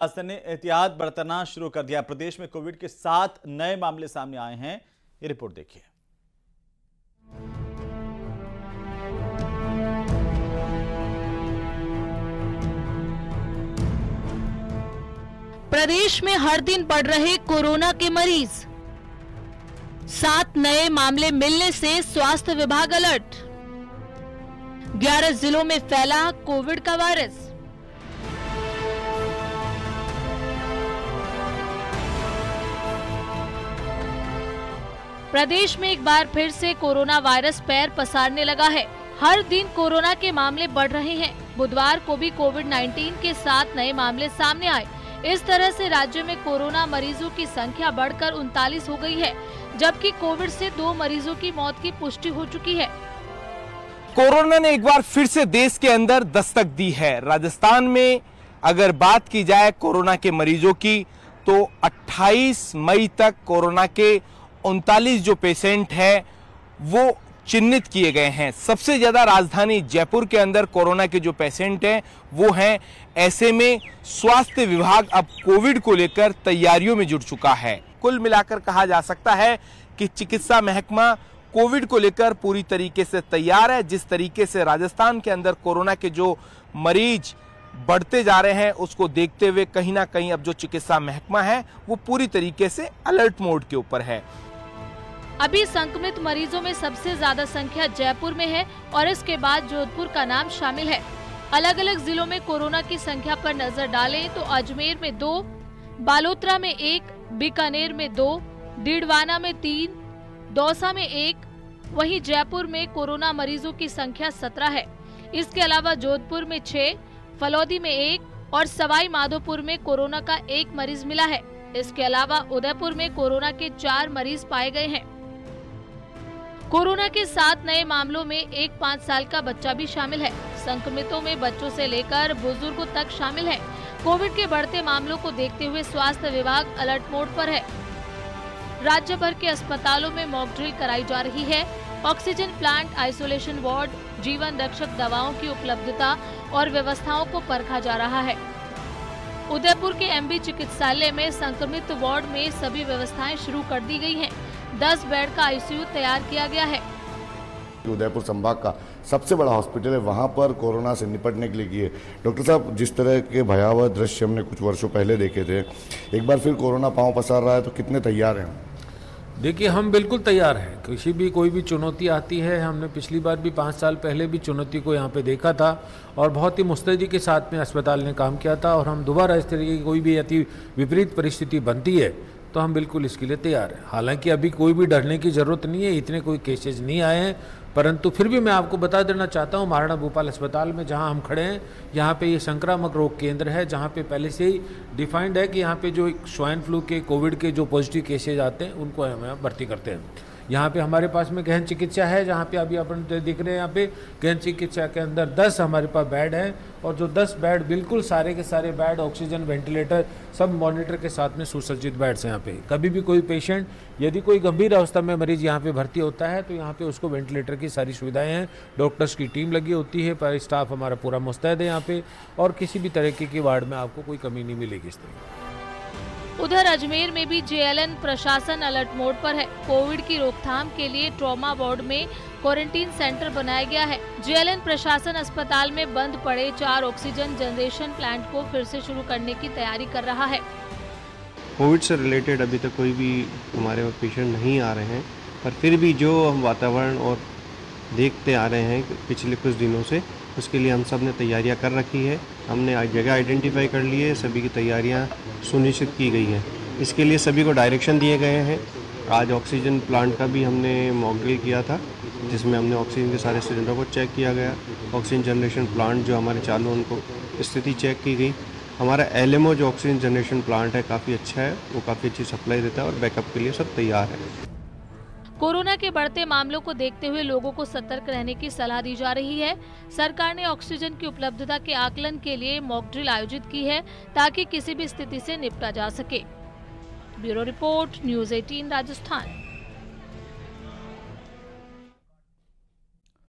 शासन ने एहतियात बरतना शुरू कर दिया। प्रदेश में कोविड के 7 नए मामले सामने आए हैं। ये रिपोर्ट देखिए। प्रदेश में हर दिन बढ़ रहे कोरोना के मरीज, 7 नए मामले मिलने से स्वास्थ्य विभाग अलर्ट। 11 जिलों में फैला कोविड का वायरस। प्रदेश में एक बार फिर से कोरोना वायरस पैर पसारने लगा है। हर दिन कोरोना के मामले बढ़ रहे हैं। बुधवार को भी कोविड-19 के 7 नए मामले सामने आए। इस तरह से राज्य में कोरोना मरीजों की संख्या बढ़कर 39 हो गई है, जबकि कोविड से 2 मरीजों की मौत की पुष्टि हो चुकी है। कोरोना ने एक बार फिर से देश के अंदर दस्तक दी है। राजस्थान में अगर बात की जाए कोरोना के मरीजों की, तो 28 मई तक कोरोना के 39 जो पेशेंट हैं वो चिन्हित किए गए हैं। सबसे ज्यादा राजधानी जयपुर के अंदर कोरोना के जो पेशेंट हैं वो हैं। ऐसे में स्वास्थ्य विभाग अब कोविड को लेकर तैयारियों में जुट चुका है। कुल मिलाकर कहा जा सकता है कि चिकित्सा महकमा कोविड को लेकर पूरी तरीके से तैयार है। जिस तरीके से राजस्थान के अंदर कोरोना के जो मरीज बढ़ते जा रहे हैं, उसको देखते हुए कहीं ना कहीं अब जो चिकित्सा महकमा है वो पूरी तरीके से अलर्ट मोड के ऊपर है। अभी संक्रमित मरीजों में सबसे ज्यादा संख्या जयपुर में है और इसके बाद जोधपुर का नाम शामिल है। अलग अलग जिलों में कोरोना की संख्या पर नजर डालें तो अजमेर में 2, बालोतरा में 1, बीकानेर में 2, डीडवाना में 3, दौसा में 1, वहीं जयपुर में कोरोना मरीजों की संख्या 17 है। इसके अलावा जोधपुर में 6, फलौदी में 1 और सवाई माधोपुर में कोरोना का 1 मरीज मिला है। इसके अलावा उदयपुर में कोरोना के 4 मरीज पाए गए हैं। कोरोना के 7 नए मामलों में एक 5 साल का बच्चा भी शामिल है। संक्रमितों में बच्चों से लेकर बुजुर्गों तक शामिल है। कोविड के बढ़ते मामलों को देखते हुए स्वास्थ्य विभाग अलर्ट मोड पर है। राज्य भर के अस्पतालों में मॉक ड्रिल कराई जा रही है। ऑक्सीजन प्लांट, आइसोलेशन वार्ड, जीवन रक्षक दवाओं की उपलब्धता और व्यवस्थाओं को परखा जा रहा है। उदयपुर के एमबी चिकित्सालय में संक्रमित वार्ड में सभी व्यवस्थाएं शुरू कर दी गई हैं। 10 बेड का आईसीयू तैयार किया गया है। उदयपुर संभाग का सबसे बड़ा हॉस्पिटल है, वहां पर कोरोना से निपटने के लिए किए। डॉक्टर साहब, जिस तरह के भयावह दृश्य हमने कुछ वर्षों पहले देखे थे, एक बार फिर कोरोना पांव पसार रहा है, तो कितने तैयार हैं? देखिए, हम बिल्कुल तैयार हैं। कोई भी चुनौती आती है, हमने पिछली बार भी 5 साल पहले भी चुनौती को यहाँ पे देखा था और बहुत ही मुस्तैदी के साथ में अस्पताल ने काम किया था। और हम दोबारा इस तरीके की कोई भी अति विपरीत परिस्थिति बनती है तो हम बिल्कुल इसके लिए तैयार हैं। हालांकि अभी कोई भी डरने की ज़रूरत नहीं है, इतने कोई केसेज नहीं आए हैं, परंतु फिर भी मैं आपको बता देना चाहता हूँ, महाराणा भूपाल अस्पताल में जहाँ हम खड़े हैं, यहाँ पे ये संक्रामक रोग केंद्र है, जहाँ पे पहले से ही डिफाइंड है कि यहाँ पे जो स्वाइन फ्लू के, कोविड के जो पॉजिटिव केसेज आते हैं उनको हम भर्ती करते हैं। यहाँ पे हमारे पास में गहन चिकित्सा है, जहाँ पे अभी अपन दिख रहे हैं, यहाँ पे गहन चिकित्सा के अंदर 10 हमारे पास बेड हैं और जो 10 बेड बिल्कुल सारे के सारे बेड ऑक्सीजन, वेंटिलेटर, सब मॉनिटर के साथ में सुसज्जित बेड्स हैं। यहाँ पे कभी भी कोई पेशेंट, यदि कोई गंभीर अवस्था में मरीज यहाँ पे भर्ती होता है तो यहाँ पे उसको वेंटिलेटर की सारी सुविधाएं हैं। डॉक्टर्स की टीम लगी होती है, पर स्टाफ हमारा पूरा मुस्तैद है यहाँ पे, और किसी भी तरीके की वार्ड में आपको कोई कमी नहीं मिलेगी इस तरह। उधर अजमेर में भी जेएलएन प्रशासन अलर्ट मोड पर है। कोविड की रोकथाम के लिए ट्रॉमा वार्ड में क्वारंटीन सेंटर बनाया गया है। जेएलएन प्रशासन अस्पताल में बंद पड़े 4 ऑक्सीजन जनरेशन प्लांट को फिर से शुरू करने की तैयारी कर रहा है। कोविड से रिलेटेड अभी तक कोई भी हमारे पेशेंट नहीं आ रहे हैं, पर फिर भी जो हम वातावरण और देखते आ रहे हैं पिछले कुछ दिनों से, उसके लिए हम सब ने तैयारियां कर रखी है। हमने जगह आइडेंटिफाई कर ली है, सभी की तैयारियां सुनिश्चित की गई हैं। इसके लिए सभी को डायरेक्शन दिए गए हैं। आज ऑक्सीजन प्लांट का भी हमने मॉक ड्रिल किया था, जिसमें हमने ऑक्सीजन के सारे सिलेंडरों को चेक किया गया। ऑक्सीजन जनरेशन प्लांट जो हमारे चालू, उनको स्थिति चेक की गई। हमारा एलएमओ जो ऑक्सीजन जनरेशन प्लांट है काफ़ी अच्छा है, वो काफ़ी अच्छी सप्लाई देता है और बैकअप के लिए सब तैयार है। कोरोना के बढ़ते मामलों को देखते हुए लोगों को सतर्क रहने की सलाह दी जा रही है। सरकार ने ऑक्सीजन की उपलब्धता के आकलन के लिए मॉक ड्रिल आयोजित की है, ताकि किसी भी स्थिति से निपटा जा सके। Bureau report, news 18 Rajasthan.